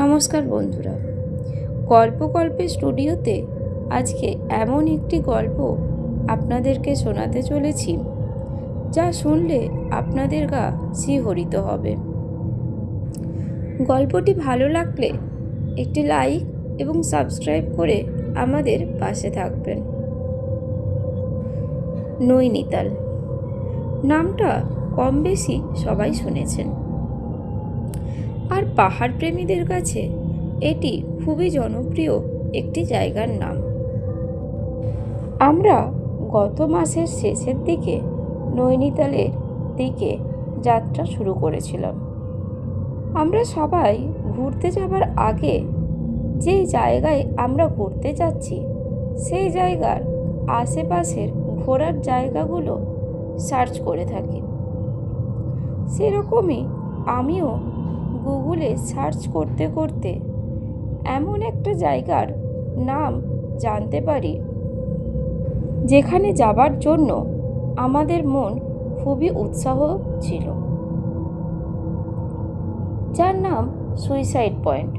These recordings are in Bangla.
নমস্কার বন্ধুরা, গল্পের স্টুডিওতে আজকে এমন একটি গল্প আপনাদেরকে শোনাতে চলেছি যা শুনলে আপনাদের গা শিহরিত হবে। গল্পটি ভালো লাগলে একটি লাইক এবং সাবস্ক্রাইব করে আমাদের পাশে থাকবেন। নৈনিতাল নামটা কম বেশি সবাই শুনেছেন, আর পাহাড় প্রেমীদের কাছে এটি খুবই জনপ্রিয় একটি জায়গার নাম। আমরা গত মাসের শেষের দিকে নৈনিতালের দিকে যাত্রা শুরু করেছিলাম। আমরা সবাই ঘুরতে যাবার আগে যে জায়গায় আমরা ঘুরতে যাচ্ছি সেই জায়গার আশেপাশের ঘোরার জায়গাগুলো সার্চ করে থাকি। সেরকমই আমিও গুগলে সার্চ করতে করতে এমন একটা জায়গার নাম জানতে পারি যেখানে যাবার জন্য আমাদের মন খুবই উৎসাহ ছিল, যার নাম সুইসাইড পয়েন্ট।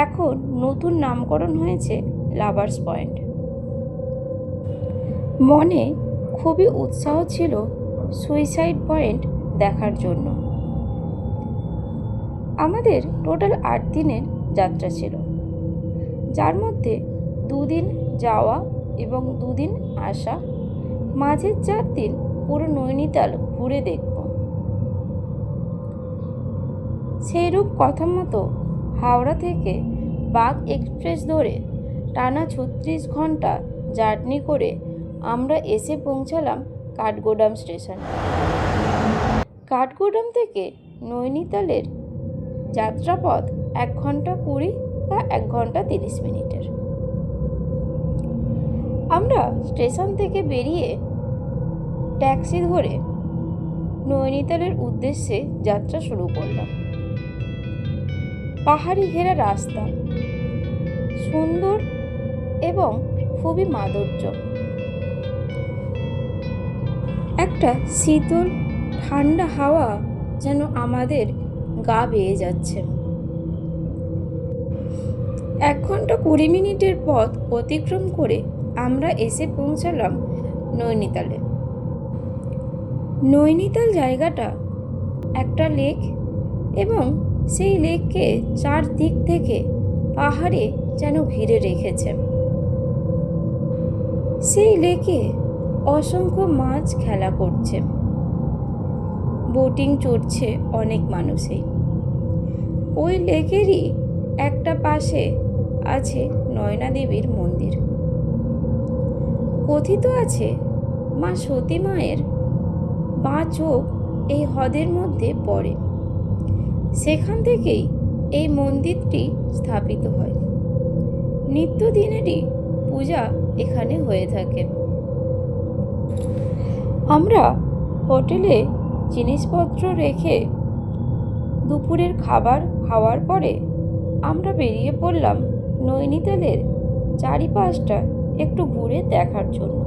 এখন নতুন নামকরণ হয়েছে লাভার্স পয়েন্ট। মনে খুবই উৎসাহ ছিল সুইসাইড পয়েন্ট দেখার জন্য। আমাদের টোটাল 8 দিনের যাত্রা ছিল, যার মধ্যে 2 দিন যাওয়া এবং 2 দিন আসা। মাঝের 4 দিন পুরো নৈনিতাল ঘুরে দেখব। সেইরূপ কথা মতো হাওড়া থেকে বাগ এক্সপ্রেস ধরে টানা 36 ঘন্টা জার্নি করে আমরা এসে পৌঁছালাম কাঠগোদাম স্টেশনে। কাঠগোদাম থেকে নৈনিতালের যাত্রাপথ 1 ঘন্টা 20 বা 1 ঘন্টা 30 মিনিটের। আমরা স্টেশন থেকে বেরিয়ে ট্যাক্সি ধরে নৈনিতালের উদ্দেশ্যে যাত্রা শুরু করলাম। পাহাড়ি ঘেরা রাস্তা, সুন্দর এবং খুবই মাধুর্য। একটা শীতল ঠান্ডা হাওয়া যেন আমাদের গা বেয়ে যাচ্ছে। 1 ঘন্টা 20 মিনিটের পথ অতিক্রম করে আমরা এসে পৌঁছালাম নৈনিতালে। নৈনিতাল জায়গাটা একটা লেক এবং সেই লেককে 4 দিক থেকে পাহাড়ে যেন ঘিরে রেখেছে। সেই লেকে অসংখ্য মাছ খেলা করছে, বোটিং চড়ছে অনেক মানুষই। ওই লেকেরই একটা পাশে আছে নয়না দেবীর মন্দির। কথিত আছে মা সতী মায়ের বাঁ চোখ এই হ্রদের মধ্যে পড়ে। সেখান থেকেই এই মন্দিরটি স্থাপিত হয়। নিত্যদিনেরই পূজা এখানে হয়ে থাকে। আমরা হোটেলে জিনিসপত্র রেখে দুপুরের খাবার খাওয়ার পরে আমরা বেরিয়ে পড়লাম নৈনিতালের চারিপাশটা একটু ঘুরে দেখার জন্য।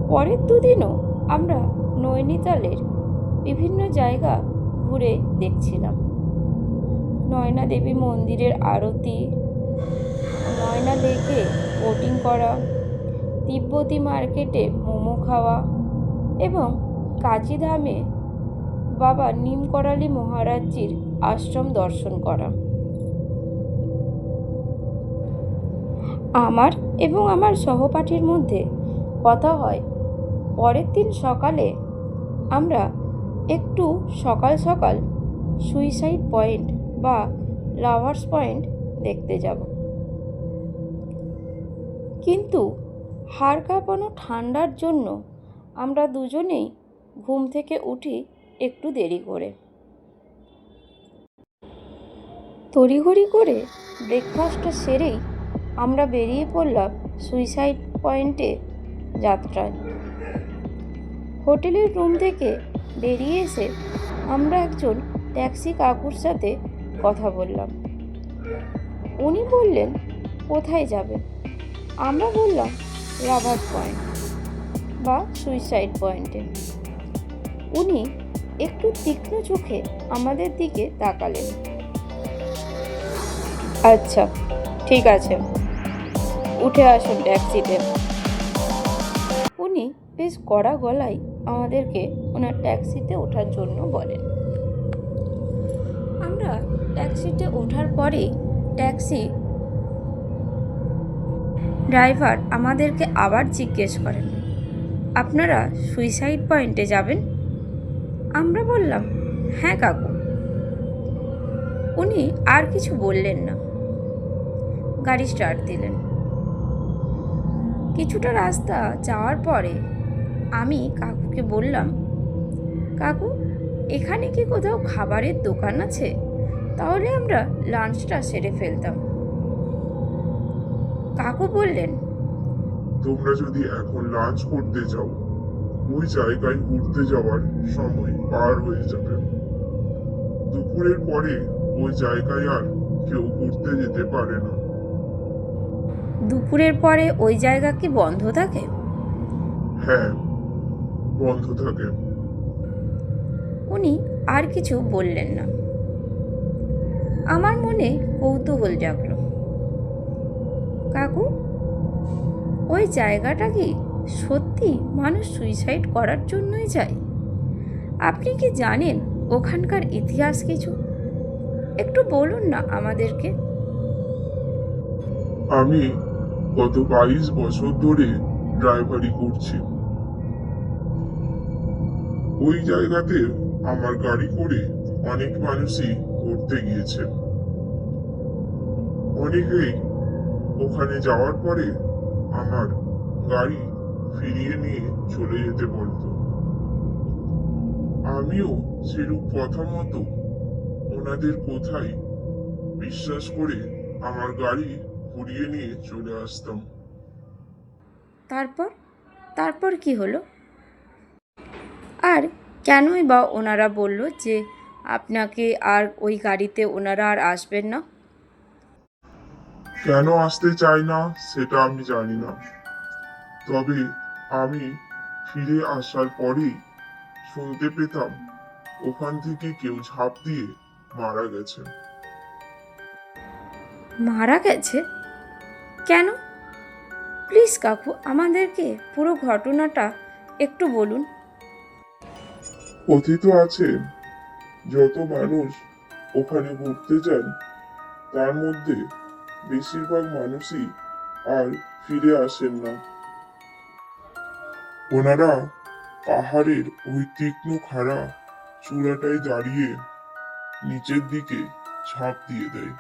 পরের 2 দিনও আমরা নৈনিতালের বিভিন্ন জায়গা ঘুরে দেখছিলাম। নয়না দেবী মন্দিরের আরতি, নয়না লেকে বোটিং করা, তিব্বতী মার্কেটে মোমো খাওয়া এবং কাচিধামে বাবা নিমকরালি মহারাজজির আশ্রম দর্শন করা। আমার এবং আমার সহপাঠীর মধ্যে কথা হয় পরের দিন সকালে আমরা একটু সকাল সকাল সুইসাইড পয়েন্ট বা লাভার্স পয়েন্ট দেখতে যাব। কিন্তু হাড় কাঁপানো ঠান্ডার জন্য আমরা দুজনেই ঘুম থেকে উঠি একটু দেরি করে। তড়িঘড়ি করে ব্রেকফাস্টটা সেরেই আমরা বেরিয়ে পড়লাম সুইসাইড পয়েন্টে যাত্রায়। হোটেলের রুম থেকে বেরিয়ে এসে আমরা একজন ট্যাক্সি কাকুর সাথে কথা বললাম। উনি বললেন কোথায় যাবেন। আমরা বললাম লাভার্স পয়েন্ট বা সুইসাইড পয়েন্টে। উনি একটু তীক্ষ্ণ চোখে আমাদের দিকে তাকালেন। আচ্ছা, ঠিক আছে, উঠে আসুন ট্যাক্সিতে। উনি বেশ কড়া গলায় আমাদেরকে ওনার ট্যাক্সিতে ওঠার জন্য বলেন। আমরা ট্যাক্সিতে ওঠার পরেই ট্যাক্সি ড্রাইভার আমাদেরকে আবার জিজ্ঞেস করেন, আপনারা সুইসাইড পয়েন্টে যাবেন? আমরা বললাম, হ্যাঁ কাকু। উনি আর কিছু বললেন না, গাড়ি স্টার্ট দিলেন। কিছুটা রাস্তা যাওয়ার পরে আমি কাকুকে বললাম, কাকু, এখানে কি কোথাও খাবারের দোকান আছে? তাহলে আমরা লাঞ্চটা সেরে ফেলতাম। কাকু বললেন, তোমরা যদি এখন লাঞ্চ করতে যাও, ওই জায়গায় ঘুরতে যাওয়ার সময় পার হয়ে যাবে। দুপুরের পরে ওই জায়গায় আর কেউ ঘুরতে যেতে পারে না। দুপুরের পরে ওই জায়গা কি বন্ধ থাকে? হ্যাঁ, বন্ধ থাকে। উনি আর কিছু বললেন না। আমার মনে কৌতূহল জাগলো, কাকু, ওই জায়গাটা কি সত্যি মানুষ সুইসাইড করার জন্যই যায়? আপনি কি জানেন ওখানকার ইতিহাস কিছু? একটু বলুন না আমাদেরকে। আমি গত 22 বছর ধরে ড্রাইভারি করছি। ওই জায়গাতে আমার গাড়ি করে অনেক মানুষই ঘুরতে গিয়েছে। অনেকেই ওখানে যাওয়ার পরে আমার গাড়ি ফিরিয়ে নিয়ে চলে যেতে বলতো। আমিও সেরূপ কথা মতো ওনাদের কোথায় বিশ্বাস করে আমার গাড়ি ঘুরিয়ে নিয়ে চলে আসতাম। তারপর তারপর কি হলো? আর কেনই বা ওনারা বলল যে আপনাকে আর ওই গাড়িতে ওনারা আর আসবেন না? কেন আসতে চাই না সেটা আমি জানি না, তবে আমি ফিরে আসার পরেই শুনতে পেতাম ওখান থেকে কেউ ঝাঁপ দিয়ে মারা গেছে। মারা গেছে? কেন? প্লিজ কাকু, আমাদেরকে পুরো ঘটনাটা একটু বলুন। কথিত আছে, যত মানুষ ওখানে ঘুরতে যান তার মধ্যে বেশিরভাগ মানুষই আর ফিরে আসেন না। ওনারা পাহাড়ের ওই তীক্ষ্ণ খাড়া চূড়াটায় দাঁড়িয়ে নিচের দিকে ঝাঁপ দিয়ে দেয়।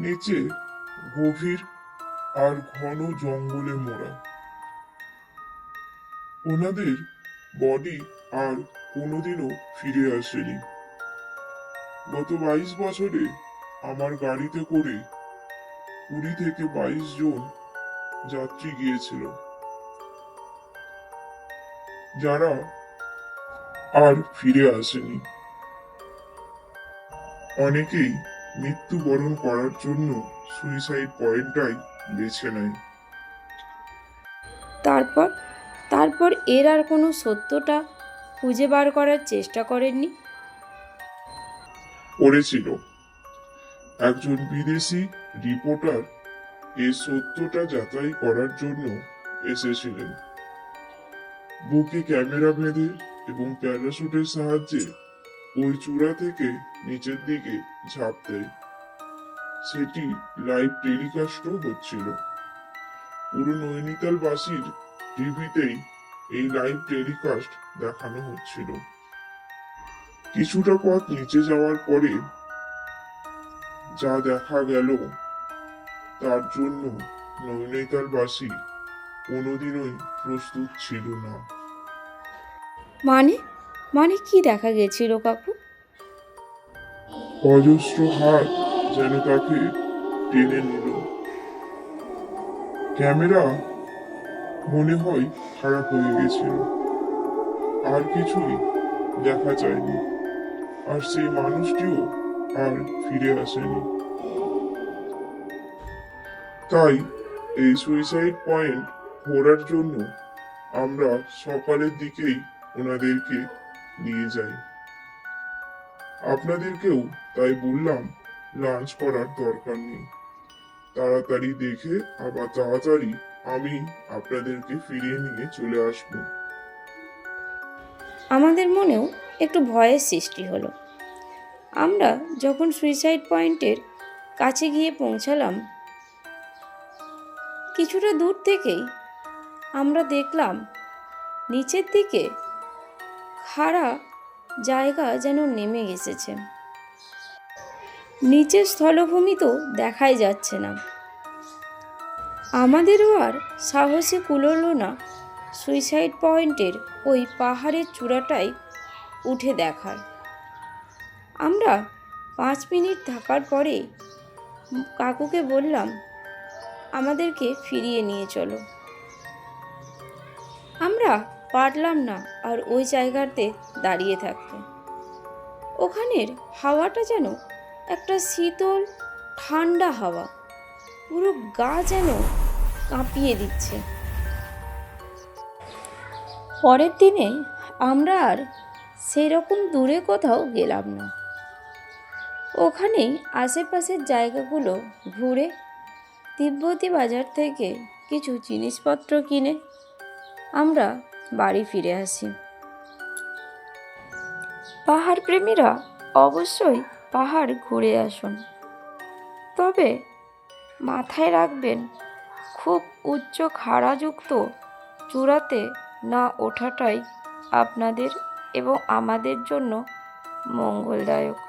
নিচে গভীর আর ঘন জঙ্গলে মোড়া। ওনাদের বডি আর কোনোদিনও ফিরে আসেনি। গত 22 বছরে আমার গাড়িতে করে 20 থেকে 22 জন যাত্রী গিয়েছিল, যারা আর ফিরে আসেনি। অনেকেই মৃত্যুবরণ করার জন্য সুইসাইড পয়েন্টটাই বেছে নেয়। তারপর তারপর এর আর কোনো সত্যটা খুঁজে বার করার চেষ্টা করেননি? করেছিল। একজন বিদেশি রিপোর্টার এই সত্যটা যাচাই করার জন্য এসেছিলেন। বুকে ক্যামেরা বেঁধে এবং প্যারাশুটের সাহায্যে ওই চূড়া থেকে নিচের দিকে ঝাঁপ দেয়। সেটি লাইভ টেলিকাস্টও হচ্ছিল। পুরো নৈনিতালবাসীর টিভিতেই এই লাইভ টেলিকাস্ট দেখানো হচ্ছিল। কিছুটা পথ নিচে যাওয়ার পরে যা দেখা গেল তার জন্য নৈনিতালবাসী কোনোদিনই প্রস্তুত ছিল না। মানে মানে কি দেখা গেছিল কাকু? অজস্র হাত যেন তাকে টেনে নিল। ক্যামেরা মনে হয় খারাপ হয়ে গেছিল, আর কিছুই দেখা যায়নি। আর সেই মানুষটিও আর ফিরে আসেনি। তাই এই সুইসাইড পয়েন্ট ঘোরার জন্য আমরা সকালের দিকেই ওনাদেরকে নিয়ে যাই। আপনাদেরকেও তাই বললাম লাঞ্চ করার দরকার নেই। তাড়াতাড়ি দেখে আবার তাড়াতাড়ি আমি আপনাদেরকে ফিরিয়ে নিয়ে চলে আসবো। আমাদের মনেও একটু ভয়ের সৃষ্টি হলো। আমরা যখন সুইসাইড পয়েন্টের কাছে গিয়ে পৌঁছালাম, কিছুটা দূর থেকেই আমরা দেখলাম নিচের দিকে খাড়া জায়গা যেন নেমে এসেছে। নিচের স্থলভূমি তো দেখাই যাচ্ছে না। আমাদেরও আর সাহসে কুলোলো না সুইসাইড পয়েন্টের ওই পাহাড়ের চূড়াটায় উঠে দেখার। আমরা 5 মিনিট থাকার পরে কাকুকে বললাম, আমাদেরকে ফিরিয়ে নিয়ে চলো। আমরা পারলাম না আর ওই জায়গাতে দাঁড়িয়ে থাকতে। ওখানের হাওয়াটা যেন একটা শীতল ঠান্ডা হাওয়া, পুরো গা যেন কাঁপিয়ে দিচ্ছে। পরের দিনে আমরা আর সেরকম দূরে কোথাও গেলাম না। ওখানেই আশেপাশের জায়গাগুলো ঘুরে তিব্বতী বাজার থেকে কিছু জিনিসপত্র কিনে আমরা বাড়ি ফিরে আসি। পাহাড় প্রেমীরা অবশ্যই পাহাড় ঘুরে আসুন, তবে মাথায় রাখবেন খুব উচ্চ খাড়াযুক্ত চূড়াতে না ওঠাটাই আপনাদের এবং আমাদের জন্য মঙ্গলদায়ক।